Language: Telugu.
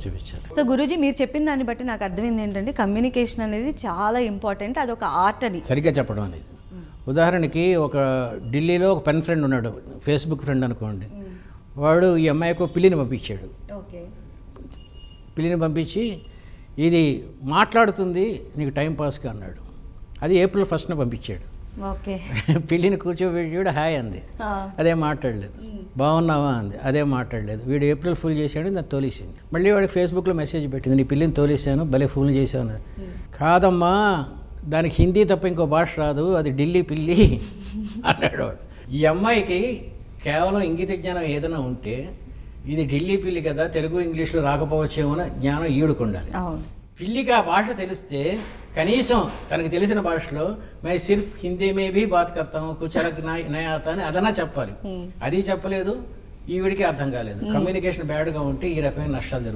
చూపించాలి. సో గురూజీ మీరు చెప్పిన దాన్ని బట్టి నాకు అర్థమైంది ఏంటంటే కమ్యూనికేషన్ అనేది చాలా ఇంపార్టెంట్, అది ఒక ఆర్ట్ అని. సరిగ్గా చెప్పడం అనేది. ఉదాహరణకి ఒక ఢిల్లీలో ఒక పెన్ ఫ్రెండ్ ఉన్నాడు, ఫేస్బుక్ ఫ్రెండ్ అనుకోండి. వాడు ఈ అమ్మాయికి పిల్లిని పంపించాడు. ఓకే, పిల్లిని పంపించి ఇది మాట్లాడుతుంది నీకు టైంపాస్గా అన్నాడు. అది ఏప్రిల్ 1న పంపించాడు. ఓకే, పిల్లిని కూర్చోబెట్టి హాయ్ అంది, అదే మాట్లాడలేదు. బాగున్నావా అంది, అదే మాట్లాడలేదు. వీడు ఏప్రిల్ ఫుల్ చేశాడు, దాన్ని తోలేసింది. మళ్ళీ వాడికి ఫేస్బుక్లో మెసేజ్ పెట్టింది, నీ పిల్లిని తోలేసాను, భలే ఫుల్ చేశాను. కాదమ్మా, దానికి హిందీ తప్ప ఇంకో భాష రాదు, అది ఢిల్లీ పిల్లి అన్నాడు వాడు. ఈ అమ్మాయికి కేవలం ఇంగిత జ్ఞానం ఏదైనా ఉంటే ఇది ఢిల్లీ పిల్లి కదా, తెలుగు ఇంగ్లీష్లో రాకపోవచ్చేమో అన్న జ్ఞానం ఈడుకుండాలి. పిల్లికి ఆ భాష తెలిస్తే కనీసం తనకు తెలిసిన భాషలో my సిర్ఫ్ Hindi May Bhi bath కర్తాము కుచ్ అలగ్ నయా ఆతా అని అదన్నా చెప్పాలి. అది చెప్పలేదు, ఈవిడికి అర్థం కాలేదు. కమ్యూనికేషన్ బ్యాడ్గా ఉంటే ఈ రకమైన నష్టాలు జరుగుతాయి.